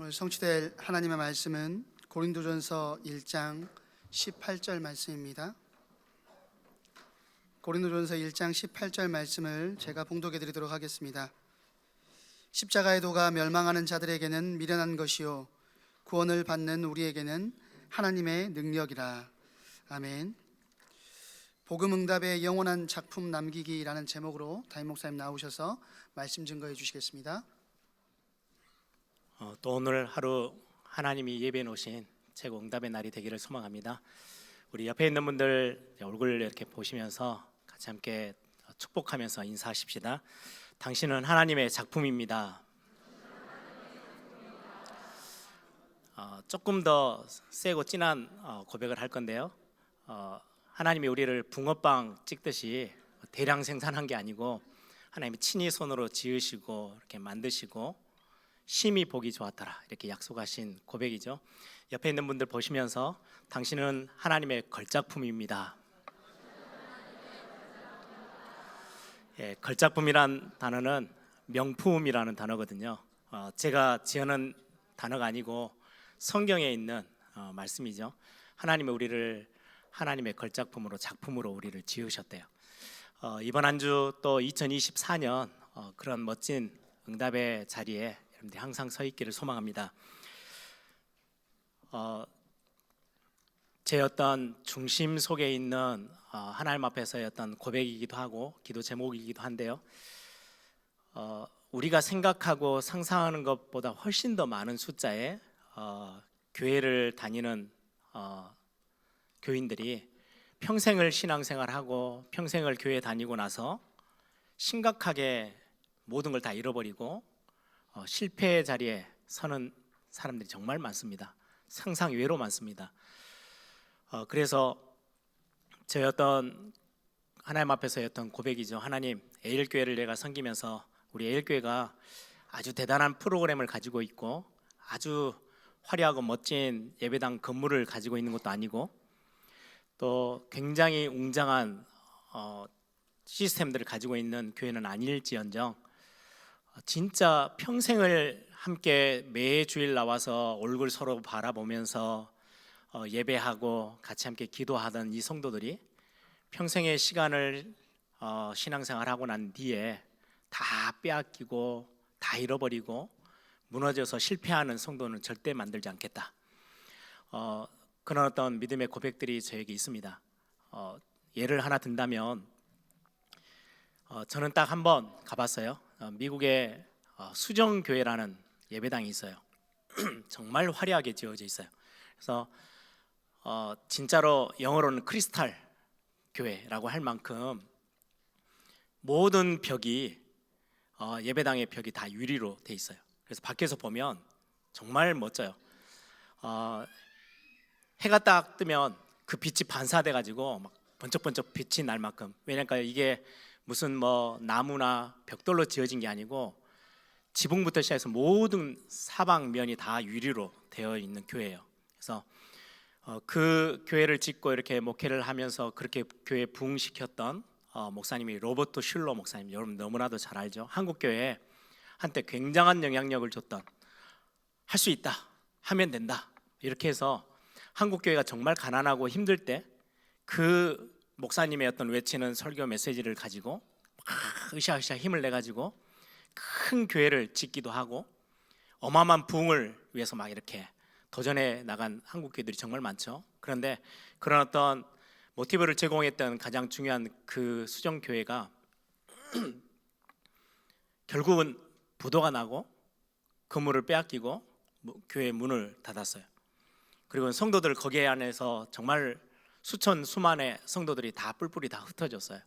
오늘 성취될 하나님의 말씀은 고린도전서 1장 18절 말씀입니다. 고린도전서 1장 18절 말씀을 제가 봉독해 드리도록 하겠습니다. 십자가의 도가 멸망하는 자들에게는 미련한 것이요 구원을 받는 우리에게는 하나님의 능력이라. 아멘. 복음응답의 영원한 작품 남기기라는 제목으로 담임 목사님 나오셔서 말씀 증거해 주시겠습니다. 또 오늘 하루 하나님이 예배해 놓으신 최고 응답의 날이 되기를 소망합니다. 우리 옆에 있는 분들 얼굴 이렇게 보시면서 같이 함께 축복하면서 인사하십시다. 당신은 하나님의 작품입니다. 조금 더 세고 진한 고백을 할 건데요. 하나님이 우리를 붕어빵 찍듯이 대량 생산한 게 아니고 하나님이 친히 손으로 지으시고 이렇게 만드시고 심히 보기 좋았더라 이렇게 약속하신 고백이죠. 옆에 있는 분들 보시면서 당신은 하나님의 걸작품입니다. 걸작품이란 단어는 명품이라는 단어거든요. 제가 지어낸 단어가 아니고 성경에 있는 말씀이죠. 하나님이 우리를 하나님의 걸작품으로 작품으로 우리를 지으셨대요. 이번 한 주 또 2024년 그런 멋진 응답의 자리에 여러분들이 항상 서 있기를 소망합니다. 제 어떤 중심 속에 있는 하나님 앞에서의 어떤 고백이기도 하고 기도 제목이기도 한데요. 우리가 생각하고 상상하는 것보다 훨씬 더 많은 숫자의 교회를 다니는 교인들이 평생을 신앙생활하고 평생을 교회 다니고 나서 심각하게 모든 걸 다 잃어버리고 실패의 자리에 서는 사람들이 정말 많습니다. 상상 외로 많습니다. 그래서 제 어떤 하나님 앞에서의 어떤 고백이죠. 하나님, 에일교회를 내가 섬기면서 우리 에일교회가 아주 대단한 프로그램을 가지고 있고 아주 화려하고 멋진 예배당 건물을 가지고 있는 것도 아니고 또 굉장히 웅장한 시스템들을 가지고 있는 교회는 아닐지언정 진짜 평생을 함께 매 주일 나와서 얼굴 서로 바라보면서 예배하고 같이 함께 기도하던 이 성도들이 평생의 시간을 신앙생활하고 난 뒤에 다 빼앗기고 다 잃어버리고 무너져서 실패하는 성도는 절대 만들지 않겠다. 그런 어떤 믿음의 고백들이 저에게 있습니다. 예를 하나 든다면 저는 딱 한 번 가봤어요. 미국의 수정교회라는 예배당이 있어요. 정말 화려하게 지어져 있어요. 그래서 진짜로 영어로는 크리스탈 교회라고 할 만큼 모든 벽이 예배당의 벽이 다 유리로 돼 있어요. 그래서 밖에서 보면 정말 멋져요. 해가 딱 뜨면 그 빛이 반사돼 가지고 막 번쩍번쩍 빛이 날 만큼, 왜냐니까 이게 무슨 뭐 나무나 벽돌로 지어진 게 아니고 지붕부터 시작해서 모든 사방면이 다 유리로 되어 있는 교회예요. 그래서 그 교회를 짓고 이렇게 목회를 하면서 그렇게 교회 부흥시켰던 목사님이 로버트 슐러 목사님, 여러분 너무나도 잘 알죠. 한국 교회에 한때 굉장한 영향력을 줬던, 할 수 있다, 하면 된다 이렇게 해서 한국 교회가 정말 가난하고 힘들 때 그 목사님의 어떤 외치는 설교 메시지를 가지고 막 으쌰으쌰 힘을 내 가지고 큰 교회를 짓기도 하고 어마어마한 부흥을 위해서 막 이렇게 도전해 나간 한국 교회들이 정말 많죠. 그런데 그런 어떤 모티브를 제공했던 가장 중요한 그 수정 교회가 결국은 부도가 나고 건물을 빼앗기고 교회 문을 닫았어요. 그리고 성도들 거기 안에서 정말 수만의 성도들이 다 뿔뿔이 다 흩어졌어요.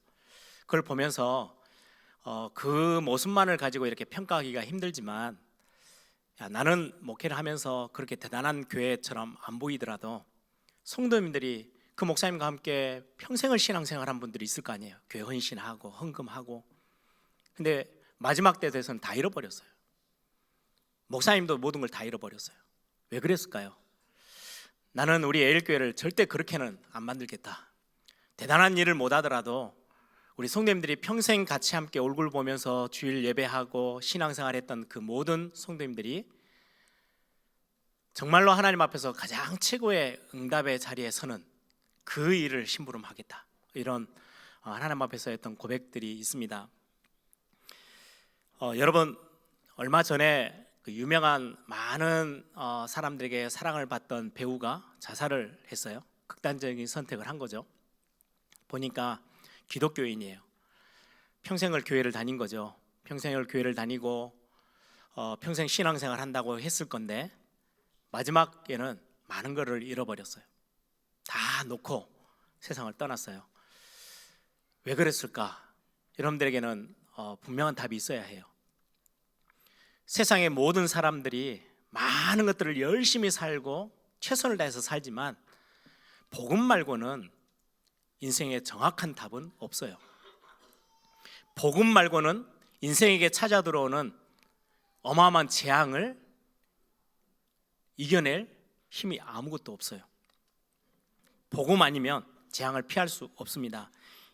그걸 보면서 그 모습만을 가지고 이렇게 평가하기가 힘들지만, 나는 목회를 하면서 그렇게 대단한 교회처럼 안 보이더라도 성도님들이 그 목사님과 함께 평생을 신앙생활한 분들이 있을 거 아니에요. 교회 헌신하고 헌금하고. 근데 마지막 때 돼서는 다 잃어버렸어요. 목사님도 모든 걸 다 잃어버렸어요. 왜 그랬을까요? 나는 우리 에일교회를 절대 그렇게는 안 만들겠다. 대단한 일을 못 하더라도 우리 성도님들이 평생 같이 함께 얼굴 보면서 주일 예배하고 신앙생활했던 그 모든 성도님들이 정말로 하나님 앞에서 가장 최고의 응답의 자리에 서는 그 일을 심부름하겠다. 이런 하나님 앞에서 했던 고백들이 있습니다. 여러분, 얼마 전에 그 유명한 많은 사람들에게 사랑을 받던 배우가 자살을 했어요. 극단적인 선택을 한 거죠. 보니까 기독교인이에요. 평생을 교회를 다닌 거죠. 평생을 교회를 다니고 평생 신앙생활 한다고 했을 건데 마지막에는 많은 것을 잃어버렸어요. 다 놓고 세상을 떠났어요. 왜 그랬을까? 여러분들에게는 분명한 답이 있어야 해요. 세상의 모든 사람들이 많은 것들을 열심히 살고 최선을 다해서 살지만 복음 말고는 인생에 정확한 답은 없어요. 복음 말고는 인생에게 찾아 들어오는 어마어마한 재앙을 이겨낼 힘이 아무것도 없어요. 복음 아니면 재앙을 피할 수 없습니다.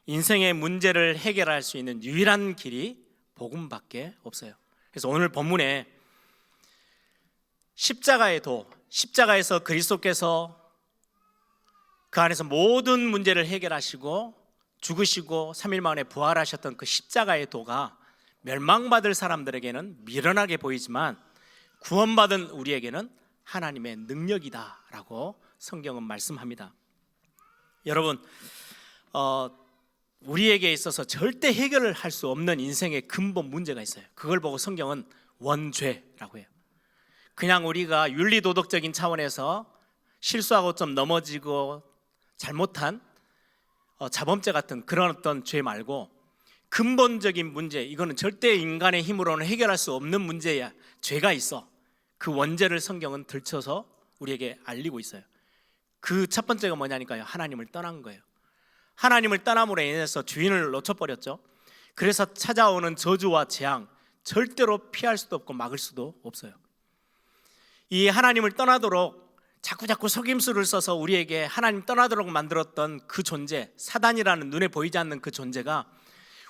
인생의 문제를 해결할 수 있는 유일한 길이 복음밖에 없어요. 그래서 오늘 본문에 십자가의 도, 십자가에서 그리스도께서 그 안에서 모든 문제를 해결하시고 죽으시고 3일 만에 부활하셨던 그 십자가의 도가 멸망받을 사람들에게는 미련하게 보이지만 구원받은 우리에게는 하나님의 능력이다라고 성경은 말씀합니다. 여러분, 우리에게 있어서 절대 해결을 할 수 없는 인생의 근본 문제가 있어요. 그걸 보고 성경은 원죄라고 해요. 그냥 우리가 윤리도덕적인 차원에서 실수하고 좀 넘어지고 잘못한 자범죄 같은 그런 어떤 죄 말고 근본적인 문제, 이거는 절대 인간의 힘으로는 해결할 수 없는 문제야. 죄가 있어. 그 원죄를 성경은 들춰서 우리에게 알리고 있어요. 그 첫 번째가 뭐냐니까요. 하나님을 떠난 거예요. 하나님을 떠남으로 인해서 주인을 놓쳐버렸죠. 그래서 찾아오는 저주와 재앙 절대로 피할 수도 없고 막을 수도 없어요. 이 하나님을 떠나도록 자꾸 속임수를 써서 우리에게 하나님 떠나도록 만들었던 그 존재, 사단이라는 눈에 보이지 않는 그 존재가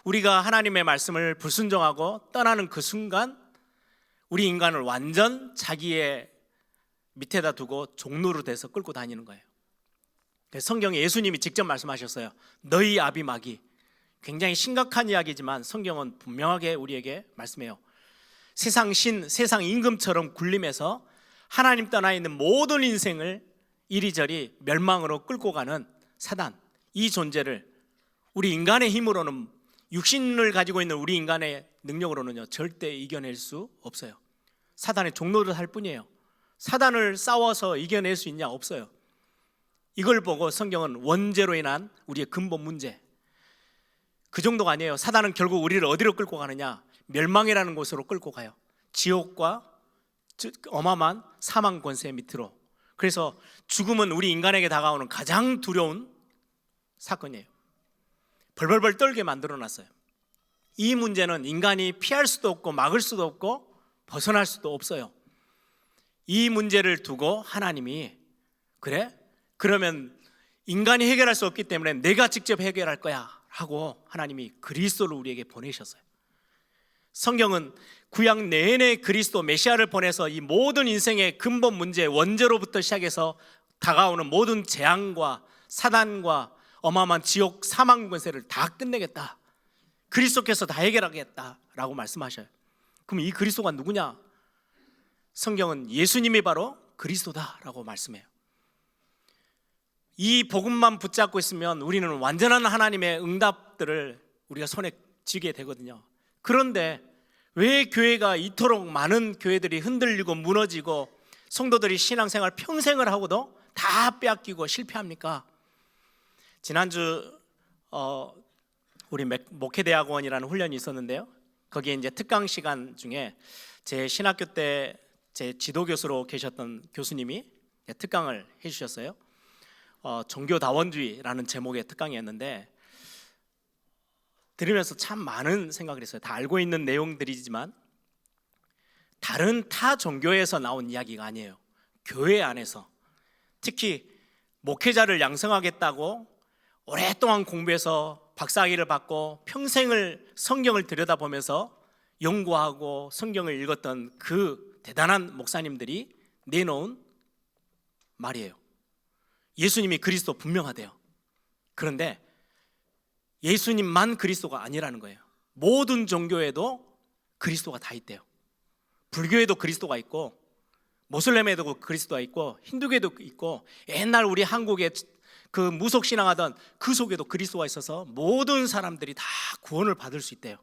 우리가 하나님의 말씀을 불순종하고 떠나는 그 순간 우리 인간을 완전 자기의 밑에다 두고 종로로 돼서 끌고 다니는 거예요. 성경에 예수님이 직접 말씀하셨어요. 너희 아비 마귀. 굉장히 심각한 이야기지만 성경은 분명하게 우리에게 말씀해요. 세상 신, 세상 임금처럼 군림해서 하나님 떠나 있는 모든 인생을 이리저리 멸망으로 끌고 가는 사단, 이 존재를 우리 인간의 힘으로는, 육신을 가지고 있는 우리 인간의 능력으로는요 절대 이겨낼 수 없어요. 사단의 종로를 할 뿐이에요. 사단을 싸워서 이겨낼 수 있냐? 없어요. 이걸 보고 성경은 원죄로 인한 우리의 근본 문제, 그 정도가 아니에요. 사단은 결국 우리를 어디로 끌고 가느냐? 멸망이라는 곳으로 끌고 가요. 지옥과 어마어마한 사망 권세 밑으로. 그래서 죽음은 우리 인간에게 다가오는 가장 두려운 사건이에요. 벌벌벌 떨게 만들어놨어요. 이 문제는 인간이 피할 수도 없고 막을 수도 없고 벗어날 수도 없어요. 이 문제를 두고 하나님이 그래? 그러면 인간이 해결할 수 없기 때문에 내가 직접 해결할 거야 하고 하나님이 그리스도를 우리에게 보내셨어요. 성경은 구약 내내 그리스도 메시아를 보내서 이 모든 인생의 근본 문제, 원죄로부터 시작해서 다가오는 모든 재앙과 사단과 어마어마한 지옥 사망 권세를 다 끝내겠다, 그리스도께서 다 해결하겠다라고 말씀하셔요. 그럼 이 그리스도가 누구냐? 성경은 예수님이 바로 그리스도다라고 말씀해요. 이 복음만 붙잡고 있으면 우리는 완전한 하나님의 응답들을 우리가 손에 쥐게 되거든요. 그런데 왜 교회가 이토록 많은 교회들이 흔들리고 무너지고 성도들이 신앙생활 평생을 하고도 다 빼앗기고 실패합니까? 지난주 우리 목회대학원이라는 훈련이 있었는데요. 거기에 이제 특강 시간 중에 제 신학교 때 제 지도교수로 계셨던 교수님이 특강을 해주셨어요. 종교다원주의라는 제목의 특강이었는데 들으면서 참 많은 생각을 했어요. 다 알고 있는 내용들이지만 다른 타 종교에서 나온 이야기가 아니에요. 교회 안에서, 특히 목회자를 양성하겠다고 오랫동안 공부해서 박사학위를 받고 평생을 성경을 들여다보면서 연구하고 성경을 읽었던 그 대단한 목사님들이 내놓은 말이에요. 예수님이 그리스도 분명하대요. 그런데 예수님만 그리스도가 아니라는 거예요. 모든 종교에도 그리스도가 다 있대요. 불교에도 그리스도가 있고, 모슬렘에도 그리스도가 있고, 힌두교에도 있고, 옛날 우리 한국에 그 무속신앙하던 그 속에도 그리스도가 있어서 모든 사람들이 다 구원을 받을 수 있대요.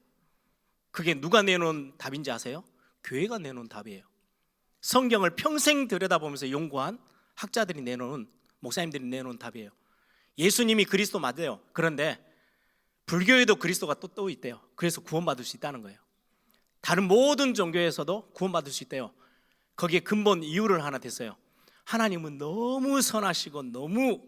그게 누가 내놓은 답인지 아세요? 교회가 내놓은 답이에요. 성경을 평생 들여다보면서 연구한 학자들이 내놓은, 목사님들이 내놓은 답이에요. 예수님이 그리스도 맞아요. 그런데 불교에도 그리스도가 또 있대요. 그래서 구원받을 수 있다는 거예요. 다른 모든 종교에서도 구원받을 수 있대요. 거기에 근본 이유를 하나 댔어요. 하나님은 너무 선하시고 너무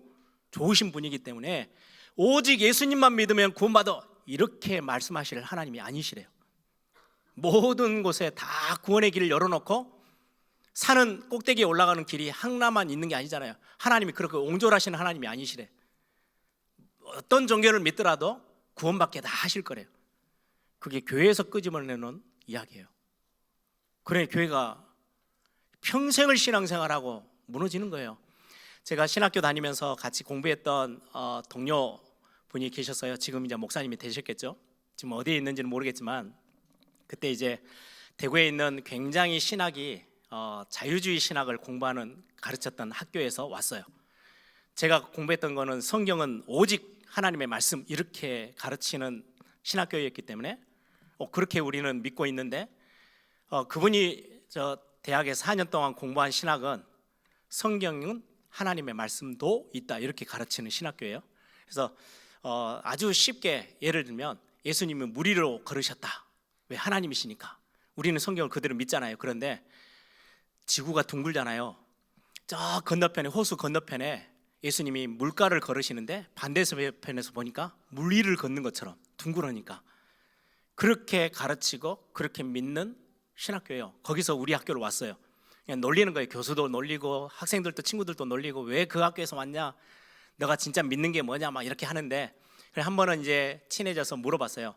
좋으신 분이기 때문에 오직 예수님만 믿으면 구원받아, 이렇게 말씀하실 하나님이 아니시래요. 모든 곳에 다 구원의 길을 열어놓고, 산은 꼭대기에 올라가는 길이 하나만 있는 게 아니잖아요. 하나님이 그렇게 옹졸하신 하나님이 아니시래. 어떤 종교를 믿더라도 구원받게 다 하실 거래요. 그게 교회에서 끄집어내는 이야기예요. 그래 교회가 평생을 신앙생활하고 무너지는 거예요. 제가 신학교 다니면서 같이 공부했던 동료 분이 계셨어요. 지금 이제 목사님이 되셨겠죠. 지금 어디에 있는지는 모르겠지만, 그때 이제 대구에 있는 굉장히 신학이 자유주의 신학을 가르쳤던 학교에서 왔어요. 제가 공부했던 거는 성경은 오직 하나님의 말씀, 이렇게 가르치는 신학교였기 때문에 그렇게 우리는 믿고 있는데, 그분이 저 대학에 4년 동안 공부한 신학은 성경은 하나님의 말씀도 있다, 이렇게 가르치는 신학교예요. 그래서 아주 쉽게 예를 들면, 예수님이 물 위로 걸으셨다. 왜? 하나님이시니까. 우리는 성경을 그대로 믿잖아요. 그런데 지구가 둥글잖아요. 저 건너편에, 호수 건너편에 예수님이 물가를 걸으시는데 반대편에서 보니까 물 위를 걷는 것처럼 둥그러니까, 그렇게 가르치고 그렇게 믿는 신학교예요. 거기서 우리 학교로 왔어요. 그냥 놀리는 거예요. 교수도 놀리고 학생들도, 친구들도 놀리고, 왜 그 학교에서 왔냐, 너가 진짜 믿는 게 뭐냐, 막 이렇게 하는데, 그래 한 번은 이제 친해져서 물어봤어요.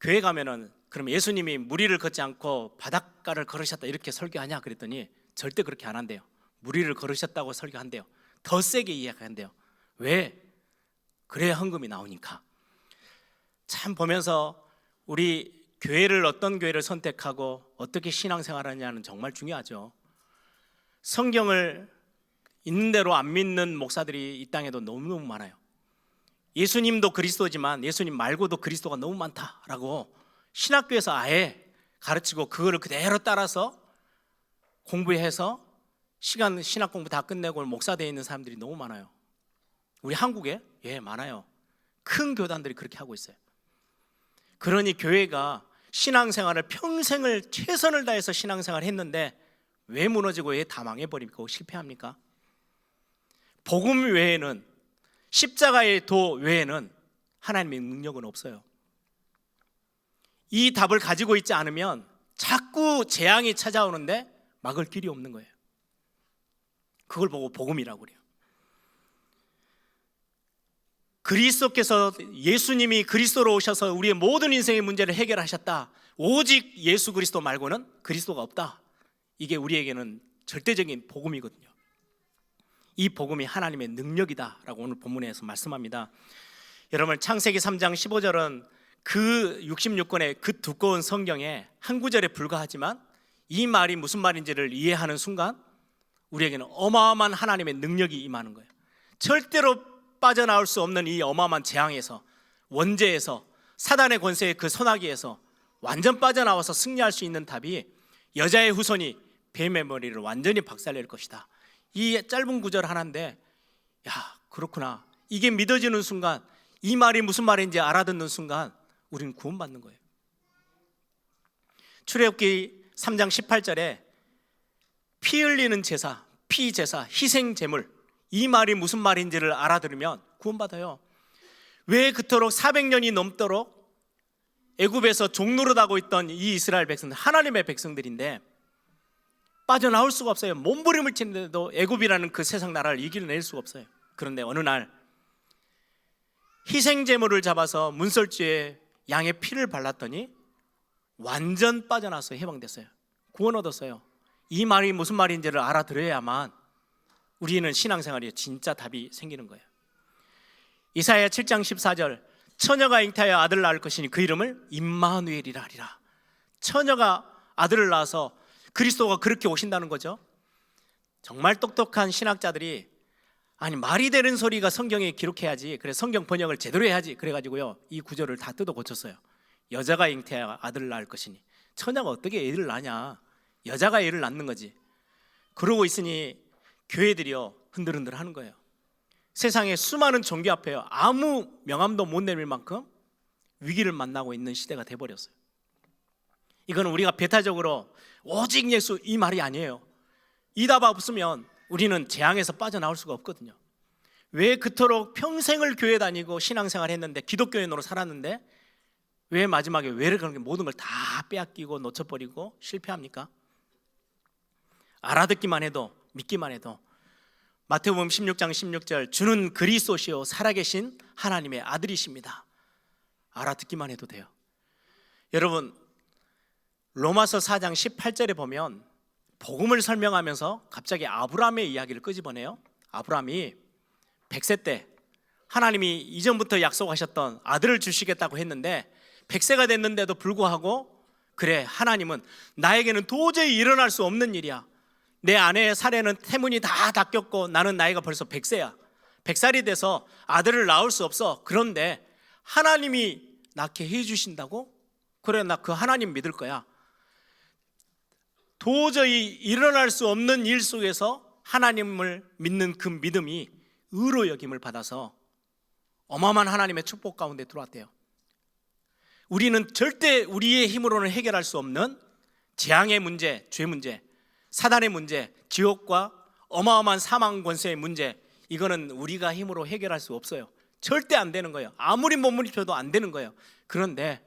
교회 가면은 그럼 예수님이 물 위를 걷지 않고 바닷가를 걸으셨다, 이렇게 설교하냐 그랬더니 절대 그렇게 안 한대요. 물 위를 걸으셨다고 설교한대요. 더 세게 이야기한대요. 왜? 그래야 헌금이 나오니까. 참 보면서 우리 교회를, 어떤 교회를 선택하고 어떻게 신앙생활하냐는 정말 중요하죠. 성경을 있는 대로 안 믿는 목사들이 이 땅에도 너무너무 많아요. 예수님도 그리스도지만 예수님 말고도 그리스도가 너무 많다라고 신학교에서 아예 가르치고, 그거를 그대로 따라서 공부해서 신학 공부 다 끝내고 목사 되어 있는 사람들이 너무 많아요. 우리 한국에 많아요. 큰 교단들이 그렇게 하고 있어요. 그러니 교회가 신앙생활을 평생을 최선을 다해서 신앙생활을 했는데 왜 무너지고 왜 다 망해버리고 실패합니까? 복음 외에는, 십자가의 도 외에는 하나님의 능력은 없어요. 이 답을 가지고 있지 않으면 자꾸 재앙이 찾아오는데 막을 길이 없는 거예요. 그걸 보고 복음이라고 그래요. 그리스도께서, 예수님이 그리스도로 오셔서 우리의 모든 인생의 문제를 해결하셨다. 오직 예수 그리스도 말고는 그리스도가 없다. 이게 우리에게는 절대적인 복음이거든요. 이 복음이 하나님의 능력이다라고 오늘 본문에서 말씀합니다. 여러분, 창세기 3장 15절은 그 66권의 그 두꺼운 성경에 한 구절에 불과하지만 이 말이 무슨 말인지를 이해하는 순간 우리에게는 어마어마한 하나님의 능력이 임하는 거예요. 절대로 빠져나올 수 없는 이 어마어마한 재앙에서, 원죄에서, 사단의 권세의 그 소나기에서 완전 빠져나와서 승리할 수 있는 답이, 여자의 후손이 뱀의 머리를 완전히 박살낼 것이다. 이 짧은 구절 하나인데, 야, 그렇구나, 이게 믿어지는 순간, 이 말이 무슨 말인지 알아듣는 순간 우리는 구원받는 거예요. 출애굽기 3장 18절에 피 흘리는 제사, 피 제사, 희생 제물, 이 말이 무슨 말인지를 알아들으면 구원받아요. 왜 그토록 400년이 넘도록 애굽에서 종노릇하고 있던 이 이스라엘 백성들, 하나님의 백성들인데 빠져나올 수가 없어요. 몸부림을 치는데도 애굽이라는 그 세상 나라를 이겨낼 수가 없어요. 그런데 어느 날 희생 제물을 잡아서 문설주에 양의 피를 발랐더니 완전 빠져나서 해방됐어요. 구원 얻었어요. 이 말이 무슨 말인지를 알아들어야만 우리는 신앙생활에 진짜 답이 생기는 거예요. 이사야 7장 14절, 처녀가 잉태하여 아들을 낳을 것이니 그 이름을 임마누엘이라 하리라. 처녀가 아들을 낳아서 그리스도가 그렇게 오신다는 거죠. 정말 똑똑한 신학자들이 아니 말이 되는 소리가 성경에 기록해야지, 그래 성경 번역을 제대로 해야지 그래가지고요 이 구절을 다 뜯어 고쳤어요. 여자가 잉태하여 아들을 낳을 것이니, 처녀가 어떻게 애를 낳냐, 여자가 애를 낳는 거지. 그러고 있으니 교회들이요 흔들흔들 하는 거예요. 세상에 수많은 종교 앞에요 아무 명함도 못 내밀 만큼 위기를 만나고 있는 시대가 돼버렸어요. 이거는 우리가 배타적으로 오직 예수 이 말이 아니에요. 이 답 없으면 우리는 재앙에서 빠져나올 수가 없거든요. 왜 그토록 평생을 교회 다니고 신앙생활 했는데, 기독교인으로 살았는데 왜 마지막에 왜 그렇게 모든 걸 다 빼앗기고 놓쳐버리고 실패합니까? 알아듣기만 해도, 믿기만 해도. 마태복음 16장 16절, 주는 그리스도시요 살아계신 하나님의 아들이십니다. 알아듣기만 해도 돼요. 여러분, 로마서 4장 18절에 보면 복음을 설명하면서 갑자기 아브라함의 이야기를 끄집어내요. 아브라함이 100세 때 하나님이 이전부터 약속하셨던 아들을 주시겠다고 했는데 100세가 됐는데도 불구하고, 그래 하나님은 나에게는 도저히 일어날 수 없는 일이야, 내 아내의 사례는 태문이 다 닦였고 나는 나이가 벌써 100세야, 100살이 돼서 아들을 낳을 수 없어. 그런데 하나님이 낳게 해주신다고? 그래 나 그 하나님 믿을 거야. 도저히 일어날 수 없는 일 속에서 하나님을 믿는 그 믿음이 의로 여김을 받아서 어마어마한 하나님의 축복 가운데 들어왔대요. 우리는 절대 우리의 힘으로는 해결할 수 없는 재앙의 문제, 죄 문제, 사단의 문제, 지옥과 어마어마한 사망 권세의 문제, 이거는 우리가 힘으로 해결할 수 없어요. 절대 안 되는 거예요. 아무리 몸부림쳐도 안 되는 거예요. 그런데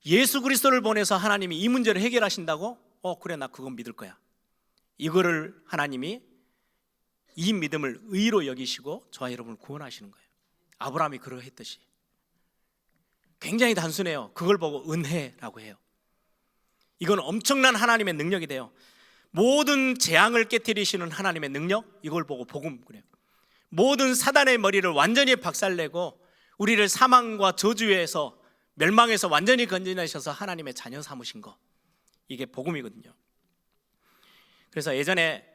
예수 그리스도를 보내서 하나님이 이 문제를 해결하신다고? 그래 나 그건 믿을 거야. 이거를 하나님이 이 믿음을 의로 여기시고 저와 여러분을 구원하시는 거예요. 아브라함이 그러했듯이. 굉장히 단순해요. 그걸 보고 은혜라고 해요. 이건 엄청난 하나님의 능력이 돼요. 모든 재앙을 깨뜨리시는 하나님의 능력, 이걸 보고 복음 그래요. 모든 사단의 머리를 완전히 박살내고 우리를 사망과 저주에서, 멸망에서 완전히 건져내셔서 하나님의 자녀 삼으신 거, 이게 복음이거든요. 그래서 예전에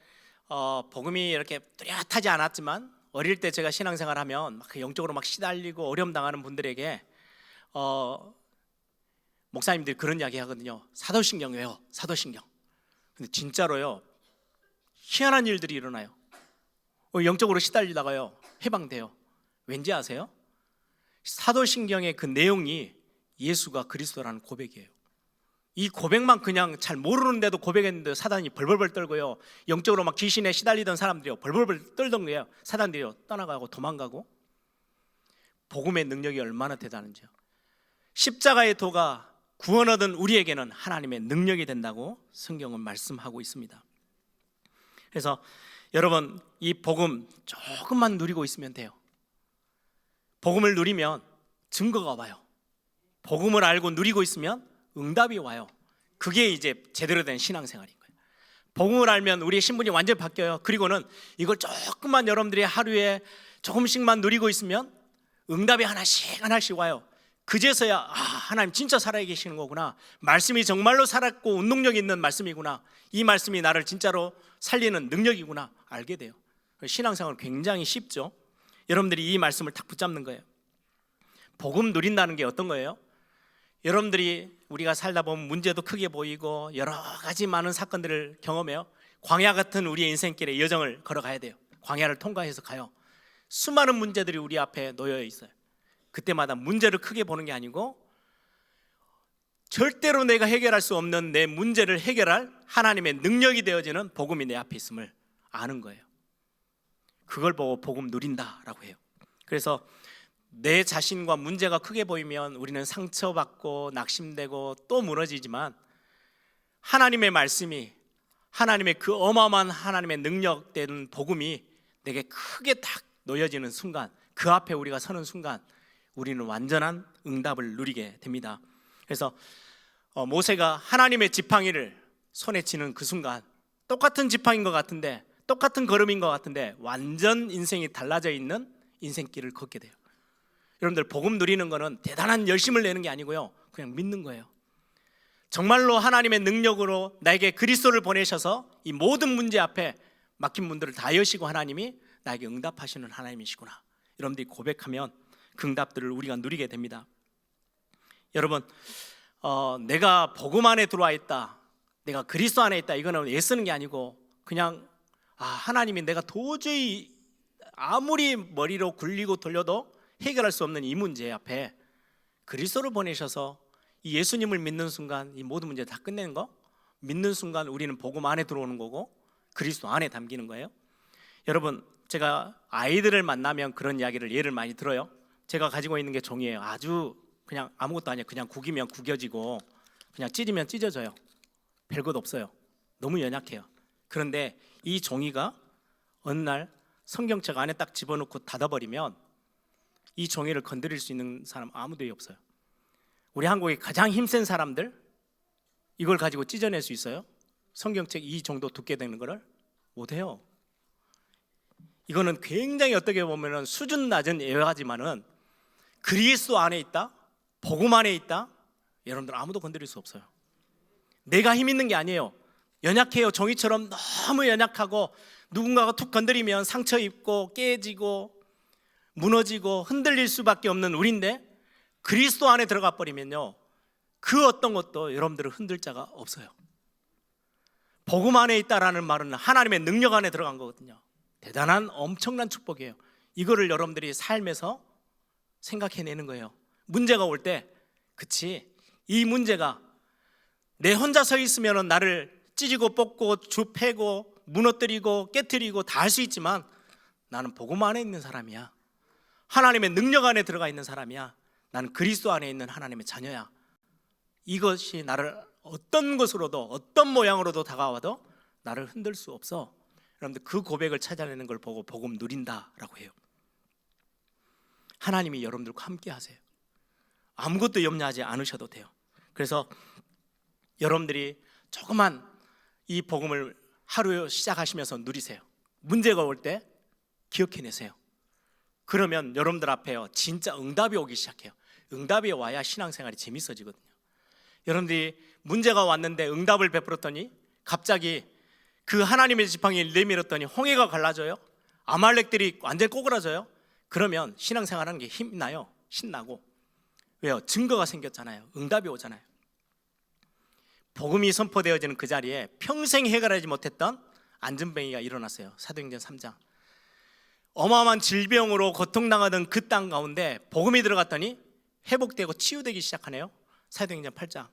복음이 이렇게 뚜렷하지 않았지만 어릴 때 제가 신앙생활하면 막 영적으로 막 시달리고 어려움 당하는 분들에게 목사님들이 그런 이야기 하거든요. 사도신경 외워, 사도신경. 근데 진짜로요 희한한 일들이 일어나요. 영적으로 시달리다가요 해방돼요. 왠지 아세요? 사도신경의 그 내용이 예수가 그리스도라는 고백이에요. 이 고백만 그냥 잘 모르는데도 고백했는데 사단이 벌벌벌 떨고요, 영적으로 막 귀신에 시달리던 사람들이요 벌벌벌 떨던 거예요. 사단들이요 떠나가고 도망가고. 복음의 능력이 얼마나 대단한지요. 십자가의 도가 구원 얻은 우리에게는 하나님의 능력이 된다고 성경은 말씀하고 있습니다. 그래서 여러분, 이 복음 조금만 누리고 있으면 돼요. 복음을 누리면 증거가 와요. 복음을 알고 누리고 있으면 응답이 와요. 그게 이제 제대로 된 신앙생활인 거예요. 복음을 알면 우리의 신분이 완전히 바뀌어요. 그리고는 이걸 조금만 여러분들이 하루에 조금씩만 누리고 있으면 응답이 하나씩 하나씩 와요. 그제서야 하나님 진짜 살아계시는 거구나, 말씀이 정말로 살았고 운동력 있는 말씀이구나, 이 말씀이 나를 진짜로 살리는 능력이구나 알게 돼요. 신앙생활 굉장히 쉽죠. 여러분들이 이 말씀을 딱 붙잡는 거예요. 복음 누린다는 게 어떤 거예요? 여러분들이 우리가 살다 보면 문제도 크게 보이고 여러 가지 많은 사건들을 경험해요. 광야 같은 우리의 인생길에 여정을 걸어가야 돼요. 광야를 통과해서 가요. 수많은 문제들이 우리 앞에 놓여 있어요. 그때마다 문제를 크게 보는 게 아니고 절대로 내가 해결할 수 없는 내 문제를 해결할 하나님의 능력이 되어지는 복음이 내 앞에 있음을 아는 거예요. 그걸 보고 복음 누린다라고 해요. 그래서 내 자신과 문제가 크게 보이면 우리는 상처받고 낙심되고 또 무너지지만, 하나님의 말씀이, 하나님의 그 어마어마한 하나님의 능력된 복음이 내게 크게 딱 놓여지는 순간, 그 앞에 우리가 서는 순간 우리는 완전한 응답을 누리게 됩니다. 그래서 모세가 하나님의 지팡이를 손에 쥐는 그 순간, 똑같은 지팡이인 것 같은데 똑같은 걸음인 것 같은데 완전 인생이 달라져 있는 인생길을 걷게 돼요. 여러분들 복음 누리는 거는 대단한 열심을 내는 게 아니고요, 그냥 믿는 거예요. 정말로 하나님의 능력으로 나에게 그리스도를 보내셔서 이 모든 문제 앞에 막힌 문들을 다 여시고 하나님이 나에게 응답하시는 하나님이시구나, 여러분들이 고백하면 그 응답들을 우리가 누리게 됩니다. 여러분, 내가 복음 안에 들어와 있다, 내가 그리스도 안에 있다, 이거는 애쓰는 게 아니고 그냥 하나님이 내가 도저히 아무리 머리로 굴리고 돌려도 해결할 수 없는 이 문제 앞에 그리스도를 보내셔서 이 예수님을 믿는 순간 이 모든 문제 다 끝내는 거, 믿는 순간 우리는 복음 안에 들어오는 거고 그리스도 안에 담기는 거예요. 여러분, 제가 아이들을 만나면 그런 이야기를 예를 많이 들어요. 제가 가지고 있는 게 종이에요. 아주 그냥 아무것도 아니에요. 그냥 구기면 구겨지고 그냥 찢으면 찢어져요. 별것 없어요. 너무 연약해요. 그런데 이 종이가 어느 날 성경책 안에 딱 집어넣고 닫아버리면 이 종이를 건드릴 수 있는 사람 아무도 없어요. 우리 한국의 가장 힘센 사람들 이걸 가지고 찢어낼 수 있어요? 성경책 이 정도 두께 되는 거를 못해요. 이거는 굉장히 어떻게 보면 수준 낮은 예화지만은 그리스도 안에 있다, 복음 안에 있다, 여러분들 아무도 건드릴 수 없어요. 내가 힘 있는 게 아니에요. 연약해요. 종이처럼 너무 연약하고 누군가가 툭 건드리면 상처 입고 깨지고 무너지고 흔들릴 수밖에 없는 우리인데 그리스도 안에 들어가 버리면요, 그 어떤 것도 여러분들을 흔들 자가 없어요. 복음 안에 있다라는 말은 하나님의 능력 안에 들어간 거거든요. 대단한 엄청난 축복이에요. 이거를 여러분들이 삶에서 생각해내는 거예요. 문제가 올 때, 그치, 이 문제가 내 혼자 서 있으면 나를 찢고 뽑고 줍패고 무너뜨리고 깨트리고 다 할 수 있지만 나는 복음 안에 있는 사람이야. 하나님의 능력 안에 들어가 있는 사람이야. 나는 그리스도 안에 있는 하나님의 자녀야. 이것이 나를 어떤 것으로도 어떤 모양으로도 다가와도 나를 흔들 수 없어. 여러분들 그 고백을 찾아내는 걸 보고 복음 누린다라고 해요. 하나님이 여러분들과 함께 하세요. 아무것도 염려하지 않으셔도 돼요. 그래서 여러분들이 조그만 이 복음을 하루 시작하시면서 누리세요. 문제가 올 때 기억해내세요. 그러면 여러분들 앞에요, 진짜 응답이 오기 시작해요. 응답이 와야 신앙생활이 재밌어지거든요. 여러분들이 문제가 왔는데 응답을 베풀었더니 갑자기 그 하나님의 지팡이를 내밀었더니 홍해가 갈라져요. 아말렉들이 완전히 꼬그라져요. 그러면 신앙생활하는 게 힘나요. 신나고. 왜요? 증거가 생겼잖아요. 응답이 오잖아요. 복음이 선포되어지는 그 자리에 평생 해결하지 못했던 안전뱅이가 일어났어요. 사도행전 3장. 어마어마한 질병으로 고통당하던 그 땅 가운데 복음이 들어갔더니 회복되고 치유되기 시작하네요. 사도행전 8장.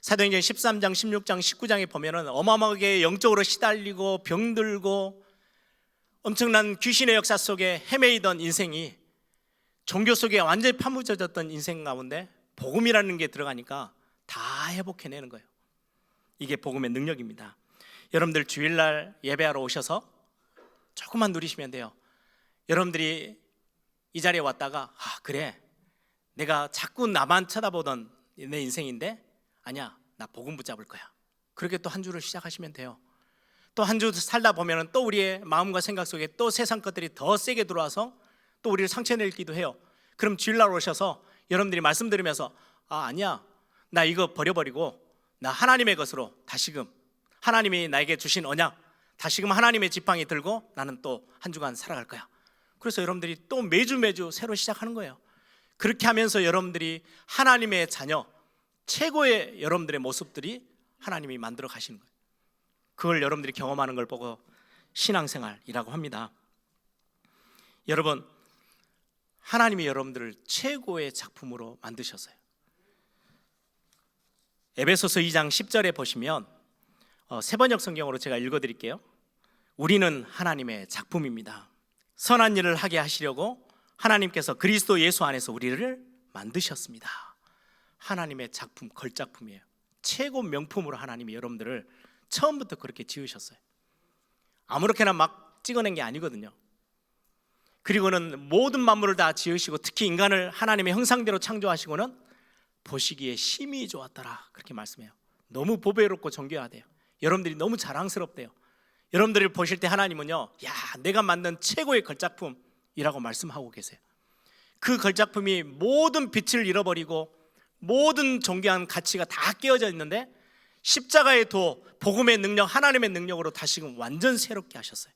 사도행전 13장, 16장, 19장에 보면은 어마어마하게 영적으로 시달리고 병들고 엄청난 귀신의 역사 속에 헤매이던 인생이 종교 속에 완전히 파묻혀졌던 인생 가운데 복음이라는 게 들어가니까 다 회복해내는 거예요. 이게 복음의 능력입니다. 여러분들 주일날 예배하러 오셔서 조금만 누리시면 돼요. 여러분들이 이 자리에 왔다가 그래, 내가 자꾸 나만 쳐다보던 내 인생인데 아니야, 나 복음 붙잡을 거야. 그렇게 또 한 주를 시작하시면 돼요. 또 한 주 살다 보면 또 우리의 마음과 생각 속에 또 세상 것들이 더 세게 들어와서 또 우리를 상처내기도 해요. 그럼 주일날 오셔서 여러분들이 말씀 들으면서 아니야, 나 이거 버려버리고 나 하나님의 것으로 다시금 하나님이 나에게 주신 언약 다시금 하나님의 지팡이 들고 나는 또 한 주간 살아갈 거야. 그래서 여러분들이 또 매주 새로 시작하는 거예요. 그렇게 하면서 여러분들이 하나님의 자녀, 최고의 여러분들의 모습들이 하나님이 만들어 가시는 거예요. 그걸 여러분들이 경험하는 걸 보고 신앙생활이라고 합니다. 여러분, 하나님이 여러분들을 최고의 작품으로 만드셨어요. 에베소서 2장 10절에 보시면 세번역 성경으로 제가 읽어드릴게요. 우리는 하나님의 작품입니다. 선한 일을 하게 하시려고 하나님께서 그리스도 예수 안에서 우리를 만드셨습니다. 하나님의 작품, 걸작품이에요. 최고 명품으로 하나님이 여러분들을 처음부터 그렇게 지으셨어요. 아무렇게나 막 찍어낸 게 아니거든요. 그리고는 모든 만물을 다 지으시고 특히 인간을 하나님의 형상대로 창조하시고는 보시기에 심히 좋았더라, 그렇게 말씀해요. 너무 보배롭고 정교하대요. 여러분들이 너무 자랑스럽대요. 여러분들이 보실 때 하나님은요, 야, 내가 만든 최고의 걸작품이라고 말씀하고 계세요. 그 걸작품이 모든 빛을 잃어버리고 모든 존귀한 가치가 다 깨어져 있는데 십자가의 도, 복음의 능력, 하나님의 능력으로 다시금 완전 새롭게 하셨어요.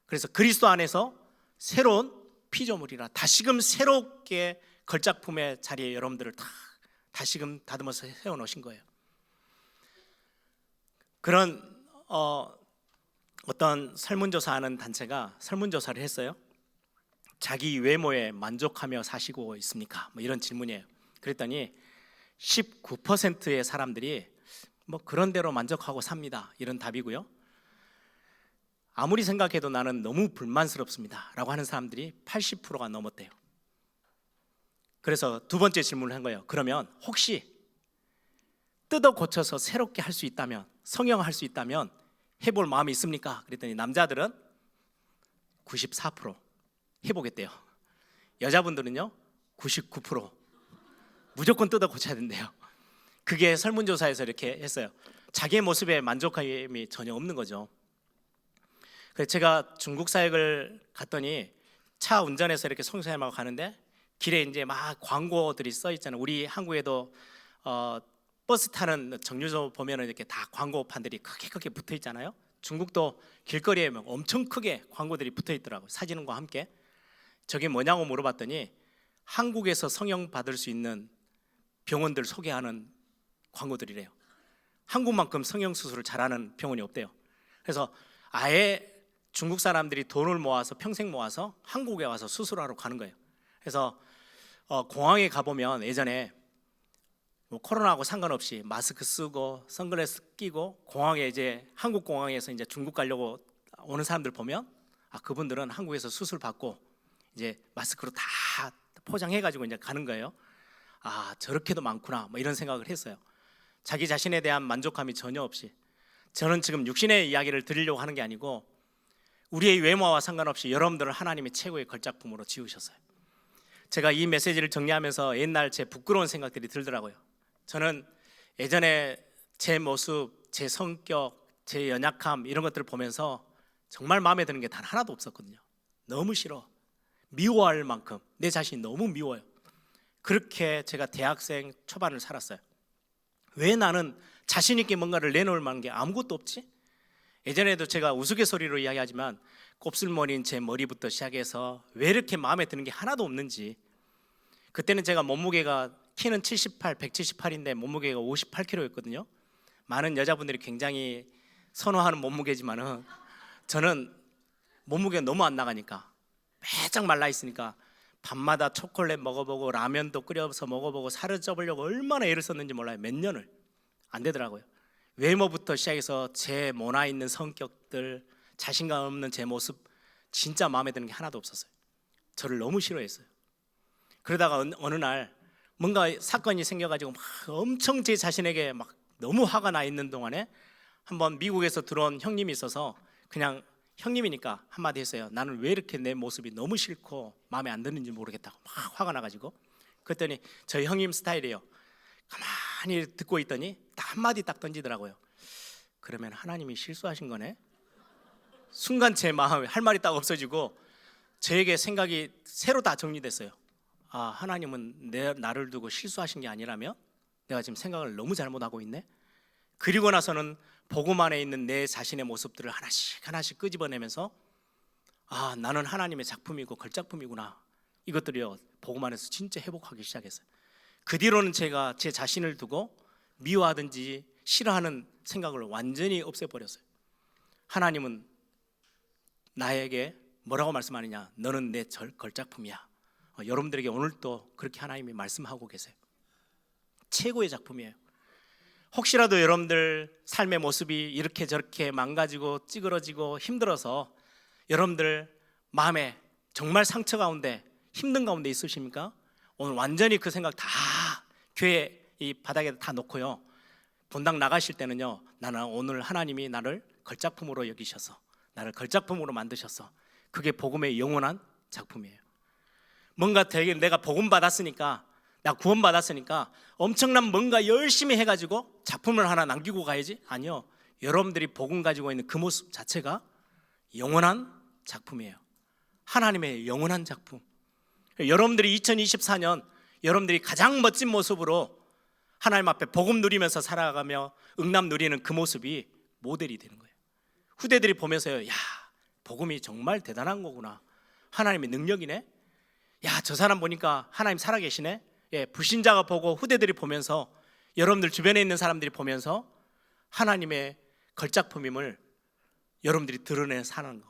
그래서 그리스도 안에서 새로운 피조물이라 다시금 새롭게 걸작품의 자리에 여러분들을 다시금 다듬어서 세워놓으신 거예요. 그런 어떤 설문조사하는 단체가 설문조사를 했어요. 자기 외모에 만족하며 사시고 있습니까? 뭐 이런 질문이에요. 그랬더니 19%의 사람들이 뭐 그런 대로 만족하고 삽니다, 이런 답이고요. 아무리 생각해도 나는 너무 불만스럽습니다 라고 하는 사람들이 80%가 넘었대요. 그래서 두 번째 질문을 한 거예요. 그러면 혹시 뜯어 고쳐서 새롭게 할 수 있다면, 성형할 수 있다면 해볼 마음이 있습니까? 그랬더니 남자들은 94% 해보겠대요. 여자분들은요 99% 무조건 뜯어 고쳐야 된대요. 그게 설문조사에서 이렇게 했어요. 자기의 모습에 만족감이 전혀 없는 거죠. 그래서 제가 중국 사역을 갔더니 차 운전해서 이렇게 송사님하고 가는데 길에 이제 막 광고들이 써 있잖아요. 우리 한국에도 버스 타는 정류소 보면은 이렇게 다 광고판들이 크게 붙어 있잖아요. 중국도 길거리에 엄청 크게 광고들이 붙어 있더라고요. 사진과 함께. 저게 뭐냐고 물어봤더니 한국에서 성형 받을 수 있는 병원들 소개하는 광고들이래요. 한국만큼 성형 수술을 잘하는 병원이 없대요. 그래서 아예 중국 사람들이 돈을 모아서 평생 모아서 한국에 와서 수술하러 가는 거예요. 그래서 공항에 가보면 예전에 뭐 코로나하고 상관없이 마스크 쓰고 선글라스 끼고 공항에 이제 한국 공항에서 이제 중국 가려고 오는 사람들 보면 그분들은 한국에서 수술 받고 이제 마스크로 다 포장해 가지고 이제 가는 거예요. 저렇게도 많구나 뭐 이런 생각을 했어요. 자기 자신에 대한 만족감이 전혀 없이. 저는 지금 육신의 이야기를 드리려고 하는 게 아니고 우리의 외모와 상관없이 여러분들을 하나님이 최고의 걸작품으로 지으셨어요. 제가 이 메시지를 정리하면서 옛날 제 부끄러운 생각들이 들더라고요. 저는 예전에 제 모습, 제 성격, 제 연약함 이런 것들을 보면서 정말 마음에 드는 게 단 하나도 없었거든요. 너무 싫어. 미워할 만큼 내 자신이 너무 미워요. 그렇게 제가 대학생 초반을 살았어요. 왜 나는 자신 있게 뭔가를 내놓을 만한 게 아무것도 없지? 예전에도 제가 우스갯소리로 이야기하지만 곱슬머리인 제 머리부터 시작해서 왜 이렇게 마음에 드는 게 하나도 없는지. 그때는 제가 몸무게가 키는 78, 178인데 몸무게가 58kg였거든요. 많은 여자분들이 굉장히 선호하는 몸무게지만은 저는 몸무게가 너무 안 나가니까 빼짝 말라 있으니까 밤마다 초콜릿 먹어보고 라면도 끓여서 먹어보고 살을 쪄보려고 얼마나 애를 썼는지 몰라요. 몇 년을. 안 되더라고요. 외모부터 시작해서 제 모나 있는 성격들, 자신감 없는 제 모습 진짜 마음에 드는 게 하나도 없었어요. 저를 너무 싫어했어요. 그러다가 어느 날 뭔가 사건이 생겨가지고 막 엄청 제 자신에게 막 너무 화가 나 있는 동안에 한번 미국에서 들어온 형님이 있어서 그냥 형님이니까 한마디 했어요. 나는 왜 이렇게 내 모습이 너무 싫고 마음에 안 드는지 모르겠다고 막 화가 나가지고. 그랬더니 저희 형님 스타일이에요. 가만히 듣고 있더니 딱 한마디 딱 던지더라고요. 그러면 하나님이 실수하신 거네. 순간 제 마음에 할 말이 딱 없어지고 저에게 생각이 새로 다 정리됐어요. 하나님은 나를 두고 실수하신 게 아니라면 내가 지금 생각을 너무 잘못하고 있네. 그리고 나서는 복음 안에 있는 내 자신의 모습들을 하나씩 끄집어내면서 나는 하나님의 작품이고 걸작품이구나. 이것들이요 복음 안에서 진짜 회복하기 시작했어요. 그 뒤로는 제가 제 자신을 두고 미워하든지 싫어하는 생각을 완전히 없애버렸어요. 하나님은 나에게 뭐라고 말씀하느냐? 너는 내 걸작품이야. 여러분들에게 오늘도 그렇게 하나님이 말씀하고 계세요. 최고의 작품이에요. 혹시라도 여러분들 삶의 모습이 이렇게 저렇게 망가지고 찌그러지고 힘들어서 여러분들 마음에 정말 상처 가운데 힘든 가운데 있으십니까? 오늘 완전히 그 생각 다 교회 이 바닥에 다 놓고요, 본당 나가실 때는요, 나는 오늘 하나님이 나를 걸작품으로 여기셔서 나를 걸작품으로 만드셔서 그게 복음의 영원한 작품이에요. 뭔가 되게 내가 복음 받았으니까, 나 구원 받았으니까 엄청난 뭔가 열심히 해가지고 작품을 하나 남기고 가야지? 아니요. 여러분들이 복음 가지고 있는 그 모습 자체가 영원한 작품이에요. 하나님의 영원한 작품. 여러분들이 2024년 여러분들이 가장 멋진 모습으로 하나님 앞에 복음 누리면서 살아가며 응답 누리는 그 모습이 모델이 되는 거예요. 후대들이 보면서요, 야, 복음이 정말 대단한 거구나. 하나님의 능력이네. 야, 저 사람 보니까 하나님 살아계시네. 예, 불신자가 보고 후대들이 보면서, 여러분들 주변에 있는 사람들이 보면서 하나님의 걸작품임을 여러분들이 드러내 사는 거.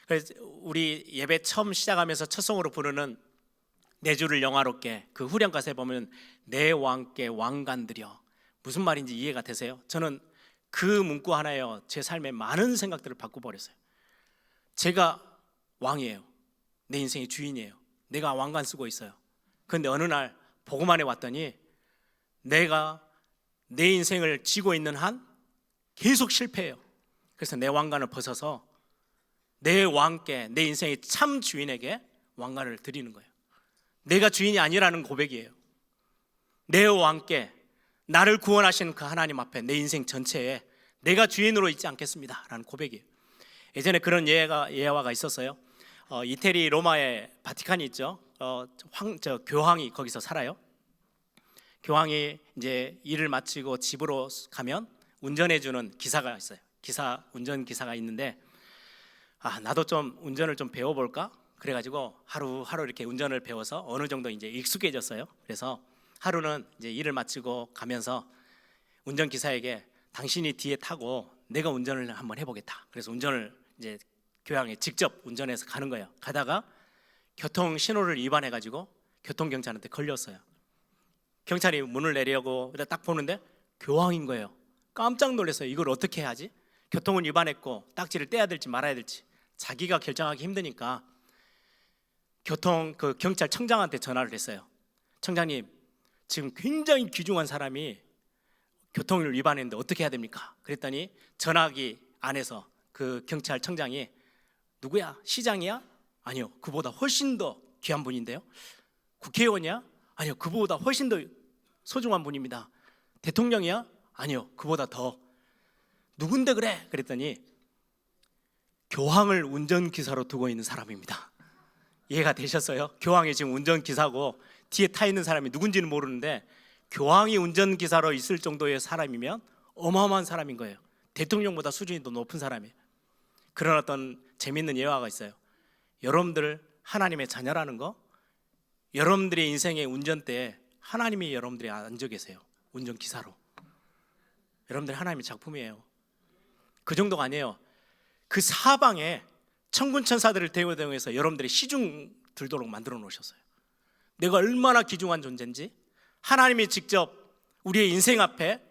그래서 우리 예배 처음 시작하면서 첫 송으로 부르는 내 주를 영화롭게, 그 후렴 가사에 보면 내 왕께 왕관드려, 무슨 말인지 이해가 되세요? 저는 그 문구 하나에요, 제 삶의 많은 생각들을 바꿔버렸어요. 제가 왕이에요. 내 인생의 주인이에요. 내가 왕관 쓰고 있어요. 그런데 어느 날 복음 안에 왔더니 내가 내 인생을 쥐고 있는 한 계속 실패해요. 그래서 내 왕관을 벗어서 내 왕께, 내 인생의 참 주인에게 왕관을 드리는 거예요. 내가 주인이 아니라는 고백이에요. 내 왕께, 나를 구원하신 그 하나님 앞에 내 인생 전체에 내가 주인으로 있지 않겠습니다 라는 고백이에요. 예전에 그런 예화가 있었어요. 이태리 로마에 바티칸이 있죠. 교황이 거기서 살아요. 교황이 이제 일을 마치고 집으로 가면 운전해주는 기사가 있어요. 운전기사가 있는데, 나도 좀 운전을 좀 배워볼까? 그래가지고 하루 이렇게 운전을 배워서 어느 정도 이제 익숙해졌어요. 그래서 하루는 이제 일을 마치고 가면서 운전기사에게 당신이 뒤에 타고 내가 운전을 한번 해보겠다. 그래서 운전을 이제 교황이 직접 운전해서 가는 거예요. 가다가 교통 신호를 위반해가지고 교통경찰한테 걸렸어요. 경찰이 문을 내려고 딱 보는데 교황인 거예요. 깜짝 놀랐어요. 이걸 어떻게 해야지? 교통을 위반했고 딱지를 떼야 될지 말아야 될지 자기가 결정하기 힘드니까 경찰청장한테 전화를 했어요. 청장님, 지금 굉장히 귀중한 사람이 교통을 위반했는데 어떻게 해야 됩니까? 그랬더니 전화기 안에서 그 경찰청장이, 누구야? 시장이야? 아니요, 그보다 훨씬 더 귀한 분인데요. 국회의원이야? 아니요, 그보다 훨씬 더 소중한 분입니다. 대통령이야? 아니요, 그보다 더. 누군데 그래? 그랬더니 교황을 운전기사로 두고 있는 사람입니다. 이해가 되셨어요? 교황이 지금 운전기사고 뒤에 타 있는 사람이 누군지는 모르는데 교황이 운전기사로 있을 정도의 사람이면 어마어마한 사람인 거예요. 대통령보다 수준이 더 높은 사람이에요. 그런 어떤 재미있는 예화가 있어요. 여러분들 하나님의 자녀라는 거, 여러분들의 인생의 운전대에 하나님이 여러분들이 앉아 계세요. 운전기사로. 여러분들 하나님의 작품이에요. 그 정도가 아니에요. 그 사방에 천군 천사들을 대우해서 여러분들이 시중 들도록 만들어 놓으셨어요. 내가 얼마나 귀중한 존재인지 하나님이 직접 우리의 인생 앞에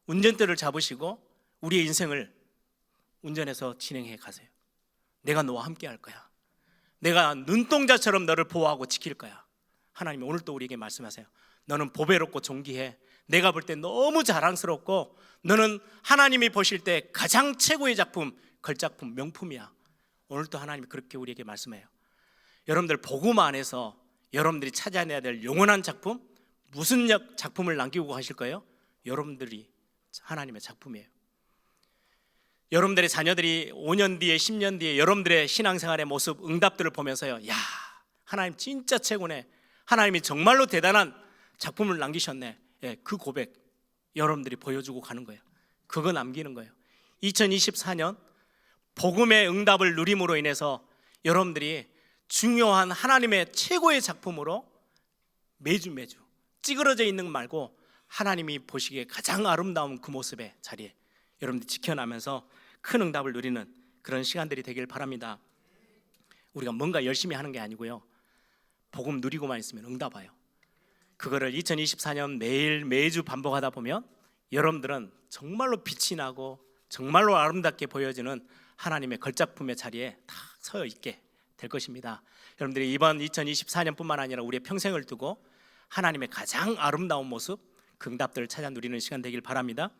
운전대를 잡으시고 우리의 인생을 운전해서 진행해 가세요. 내가 너와 함께 할 거야. 내가 눈동자처럼 너를 보호하고 지킬 거야. 하나님이 오늘 또 우리에게 말씀하세요. 너는 보배롭고 존귀해. 내가 볼 때 너무 자랑스럽고 너는 하나님이 보실 때 가장 최고의 작품, 걸작품, 명품이야. 오늘 또 하나님이 그렇게 우리에게 말씀해요. 여러분들 복음 안에서 여러분들이 찾아내야 될 영원한 작품, 무슨 작품을 남기고 가실 거예요? 여러분들이 하나님의 작품이에요. 여러분들의 자녀들이 5년 뒤에 10년 뒤에 여러분들의 신앙생활의 모습, 응답들을 보면서요, 야, 하나님 진짜 최고네. 하나님이 정말로 대단한 작품을 남기셨네. 예, 그 고백 여러분들이 보여주고 가는 거예요. 그거 남기는 거예요. 2024년 복음의 응답을 누림으로 인해서 여러분들이 중요한 하나님의 최고의 작품으로 매주 찌그러져 있는 거 말고 하나님이 보시기에 가장 아름다운 그 모습의 자리에 여러분들이 지켜나면서 큰 응답을 누리는 그런 시간들이 되길 바랍니다. 우리가 뭔가 열심히 하는 게 아니고요, 복음 누리고만 있으면 응답 와요. 그거를 2024년 매주 반복하다 보면 여러분들은 정말로 빛이 나고 정말로 아름답게 보여지는 하나님의 걸작품의 자리에 다 서 있게 될 것입니다. 여러분들이 이번 2024년뿐만 아니라 우리의 평생을 두고 하나님의 가장 아름다운 모습, 그 응답들을 찾아 누리는 시간 되길 바랍니다.